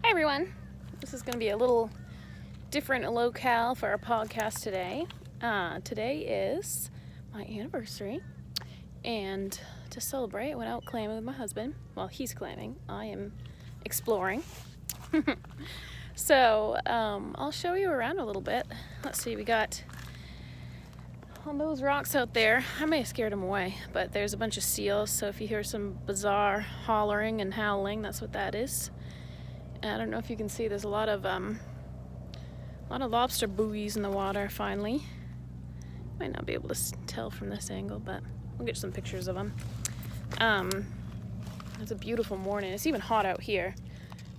Hi everyone. This is going to be a little different locale for our podcast today. Today is my anniversary, and to celebrate, I went out clamming with my husband. Well, he's clamming. I am exploring. So, I'll show you around a little bit. Let's see, we got on those rocks out there. I may have scared them away, but there's a bunch of seals, so if you hear some bizarre hollering and howling, that's what that is. I don't know if you can see, there's a lot of lobster buoys in the water finally. Might not be able to tell from this angle, but we'll get some pictures of them. It's a beautiful morning. It's even hot out here.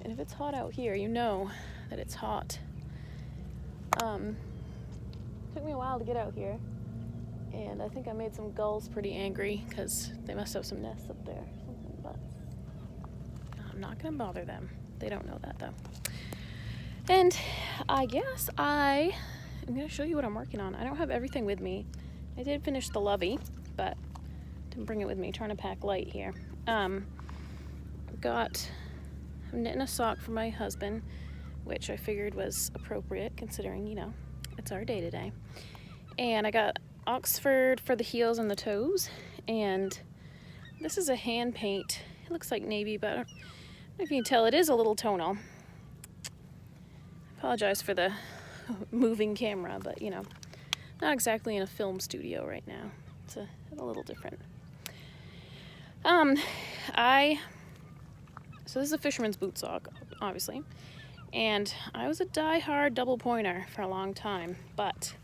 And if it's hot out here, you know that it's hot. Took me a while to get out here. And I think I made some gulls pretty angry because they must have some nests up there or something, but I'm not going to bother them. They don't know that though. And I guess I'm going to show you what I'm working on. I don't have everything with me. I did finish the lovey, but didn't bring it with me. Trying to pack light here. I'm knitting a sock for my husband, which I figured was appropriate considering, you know, it's our day today. And I got Oxford for the heels and the toes. And this is a hand paint. It looks like navy, but I don't know if you can tell, it is a little tonal. I apologize for the moving camera, but you know, not exactly in a film studio right now. It's a little different. So this is a fisherman's boot sock, obviously. And I was a die-hard double pointer for a long time, but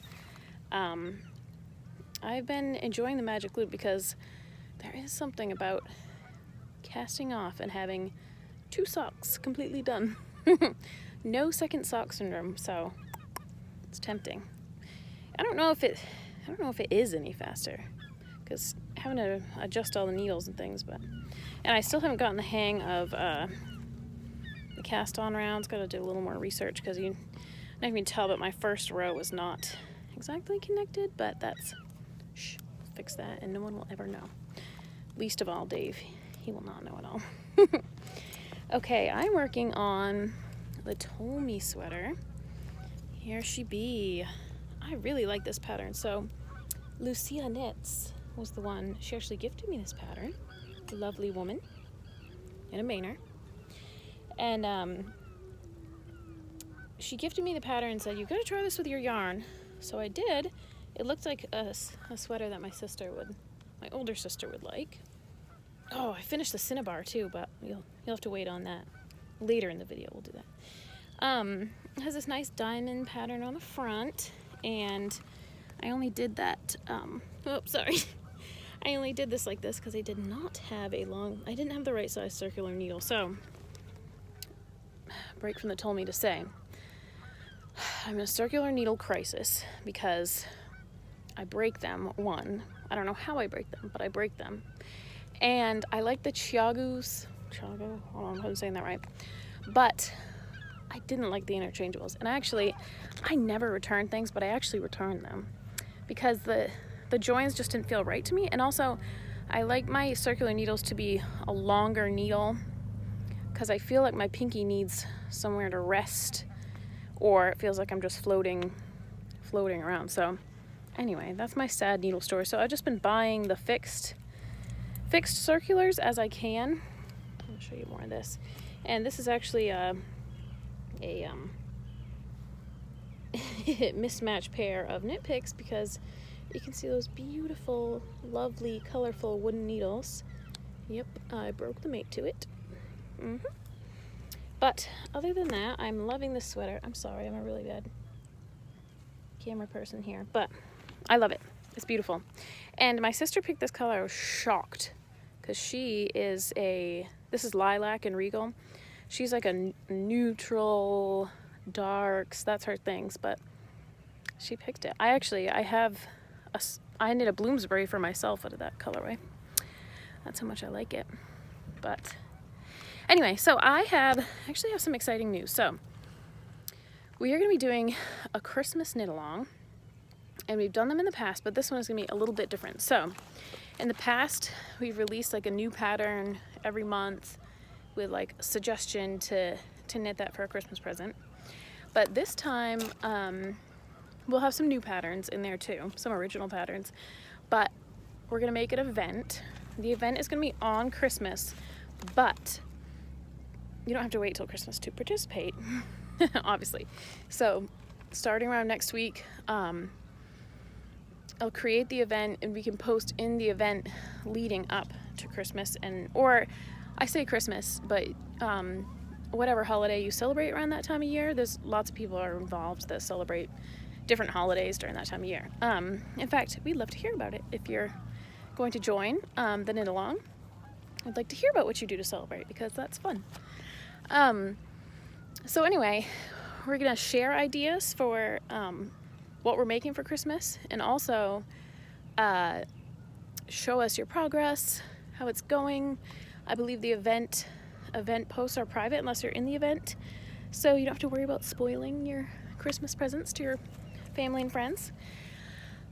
I've been enjoying the magic loop because there is something about casting off and having 2 socks completely done. No second sock syndrome, so it's tempting. I don't know if it is any faster because having to adjust all the needles and things, and I still haven't gotten the hang of the cast on rounds. Got to do a little more research because you not even tell, but my first row was not exactly connected, but that's fix that and no one will ever know. Least of all Dave. He will not know at all. Okay, I'm working on the Tommy sweater. Here she be. I really like this pattern. So Lucia Knits was the one. She actually gifted me this pattern. A lovely woman in a Mainer. And she gifted me the pattern and said, you gotta try this with your yarn. So I did. It looked like a sweater that my older sister would like. Oh, I finished the Cinnabar too, but you'll have to wait on that. Later in the video, we'll do that. It has this nice diamond pattern on the front, and I only did that, I only did this like this because I didn't have the right size circular needle. So, break from the told me to say, I'm in a circular needle crisis because I break them. I don't know how I break them, but I break them. And I like the Chiago, hold on, I'm saying that right. But I didn't like the interchangeables. And I never return things, but I actually returned them because the joins just didn't feel right to me. And also, I like my circular needles to be a longer needle because I feel like my pinky needs somewhere to rest, or it feels like I'm just floating around. So anyway, that's my sad needle story. So I've just been buying the fixed circulars as I can. I'll show you more of this. And this is actually a mismatched pair of knit picks because you can see those beautiful, lovely, colorful wooden needles. Yep, I broke the mate to it. But other than that, I'm loving this sweater. I'm sorry, I'm a really bad camera person here, but I love it. It's beautiful. And my sister picked this color. I was shocked because this is lilac and regal. She's like a neutral darks, that's her things, but she picked it. I knit a Bloomsbury for myself out of that colorway. That's how much I like it. But anyway, so I actually have some exciting news. So we are going to be doing a Christmas knit along, and we've done them in the past, but this one is going to be a little bit different. So in the past, we've released like a new pattern every month with like a suggestion to to knit that for a Christmas present. But this time, we'll have some new patterns in there too, some original patterns. But we're gonna make an event. The event is gonna be on Christmas, but you don't have to wait till Christmas to participate, obviously. So starting around next week, I'll create the event and we can post in the event leading up to Christmas, or I say Christmas, but whatever holiday you celebrate around that time of year. There's lots of people are involved that celebrate different holidays during that time of year. In fact, we'd love to hear about it. If you're going to join the knit along, I'd like to hear about what you do to celebrate, because that's fun. So anyway, we're gonna share ideas for what we're making for Christmas, and also show us your progress, how it's going. I believe the event posts are private unless you're in the event, so you don't have to worry about spoiling your Christmas presents to your family and friends.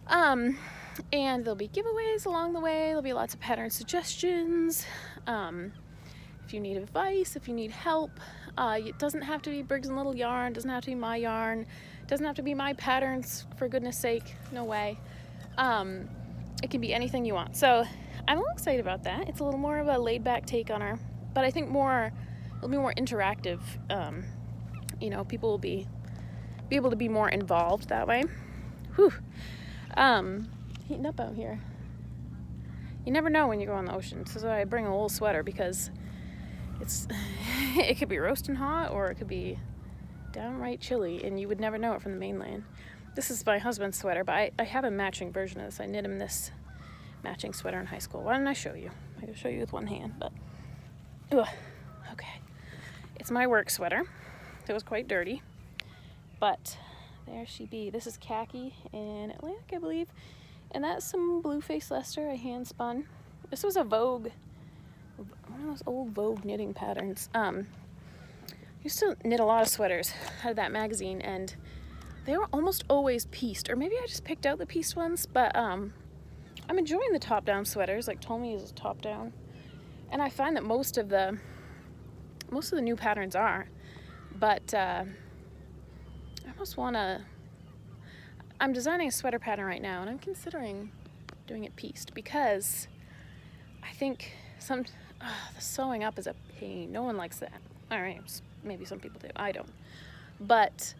And there'll be giveaways along the way. There'll be lots of pattern suggestions. If you need advice, if you need help, it doesn't have to be Briggs & Little yarn, doesn't have to be my yarn, doesn't have to be my patterns, for goodness sake, no way. It can be anything you want. So I'm a little excited about that. It's a little more of a laid back take on her, but I think it'll be more interactive. People will be able to be more involved that way. Whew. Heating up out here. You never know when you go on the ocean, so I bring a wool sweater because it could be roasting hot or it could be downright chilly, and you would never know it from the mainland. This is my husband's sweater, but I have a matching version of this. I knit him this matching sweater in high school. Why didn't I show you? I could show you with one hand, but okay. It's my work sweater. It was quite dirty, but there she be. This is khaki and Atlantic, I believe, and that's some Blue Face Leicester I hand spun. This was a Vogue, one of those old Vogue knitting patterns. I used to knit a lot of sweaters out of that magazine, and they were almost always pieced, or maybe I just picked out the pieced ones, but I'm enjoying the top-down sweaters, like Tommy is top-down, and I find that most of the new patterns are, but I almost I'm designing a sweater pattern right now, and I'm considering doing it pieced, because I think the sewing up is a pain. No one likes that. All right, maybe some people do. I don't. But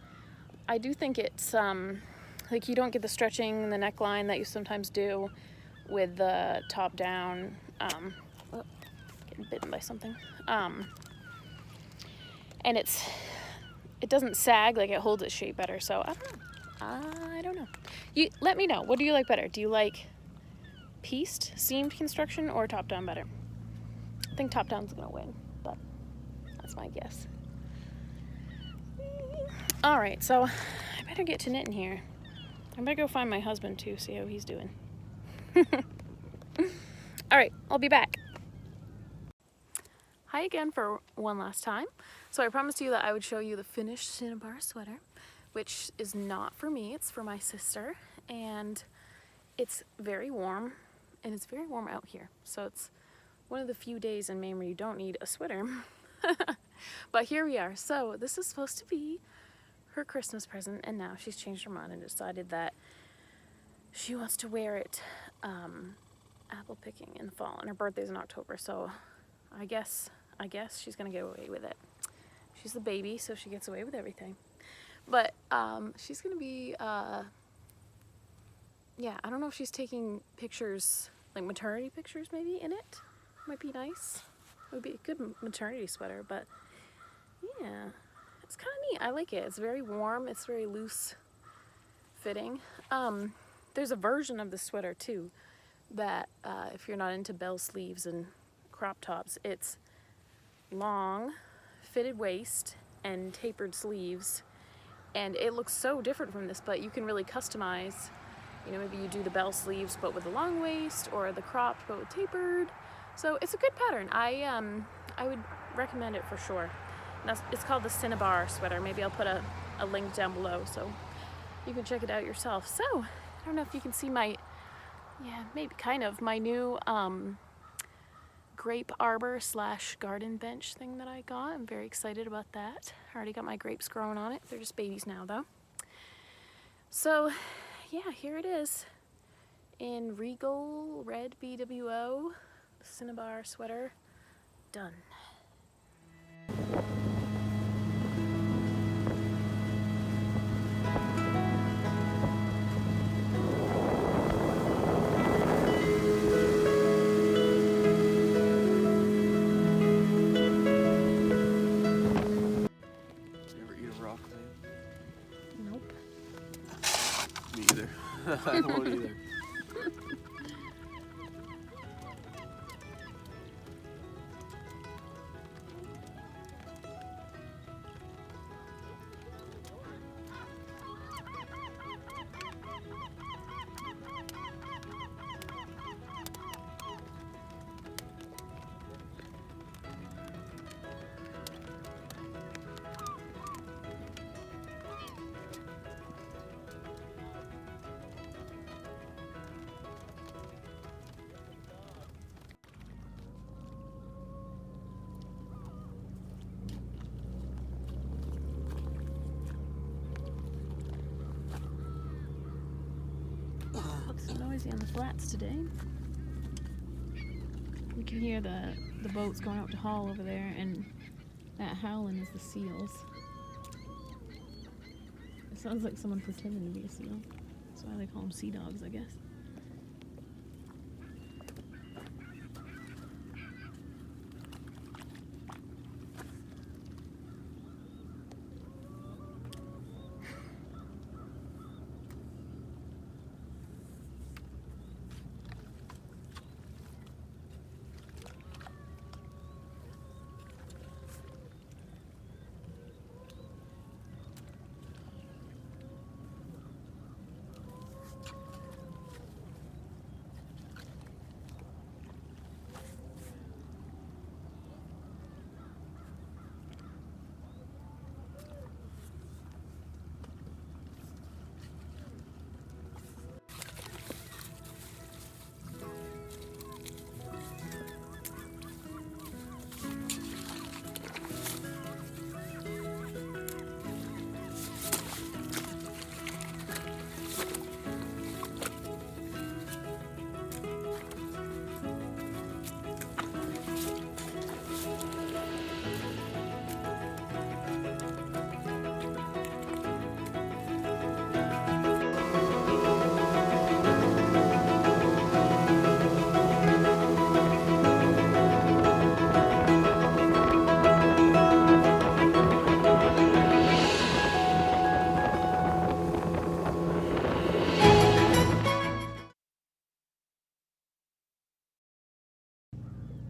I do think it's like you don't get the stretching in the neckline that you sometimes do with the top down. Getting bitten by something. And it doesn't sag, like it holds its shape better. So I don't know. You let me know. What do you like better? Do you like pieced, seamed construction, or top down better? I think top down's gonna win, but that's my guess. All right, so I better get to knitting here. I better go find my husband too, see how he's doing. All right, I'll be back. Hi again for one last time. So I promised you that I would show you the finished Cinnabar sweater, which is not for me, it's for my sister, and it's very warm, and it's very warm out here. So it's one of the few days in Maine where you don't need a sweater. But here we are. So this is supposed to be her Christmas present, and now she's changed her mind and decided that she wants to wear it apple picking in the fall, and her birthday's in October, so I guess she's gonna get away with it. She's the baby, so she gets away with everything. But she's gonna be I don't know if she's taking pictures, like maternity pictures maybe in it. Might be nice. It would be a good maternity sweater, but yeah, it's kind of neat. I like it. It's very warm. It's very loose fitting. There's a version of the sweater too that if you're not into bell sleeves and crop tops, it's long, fitted waist and tapered sleeves, and it looks so different from this, but you can really customize. You know, maybe you do the bell sleeves but with a long waist, or the cropped but with tapered. So it's a good pattern. I would recommend it for sure. And it's called the Cinnabar sweater. Maybe I'll put a link down below so you can check it out yourself. So I don't know if you can see my, maybe kind of my new grape arbor / garden bench thing that I got. I'm very excited about that. I already got my grapes growing on it. They're just babies now though. So yeah, here it is in Regal Red BWO Cinnabar sweater. Done. Nope. Me either. I won't either. Looks so noisy on the flats today. You can hear the boats going out to haul over there, and that howling is the seals. It sounds like someone pretending to be a seal. That's why they call them sea dogs, I guess.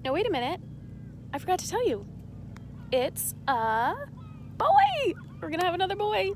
Now wait a minute, I forgot to tell you. It's a boy! We're gonna have another boy.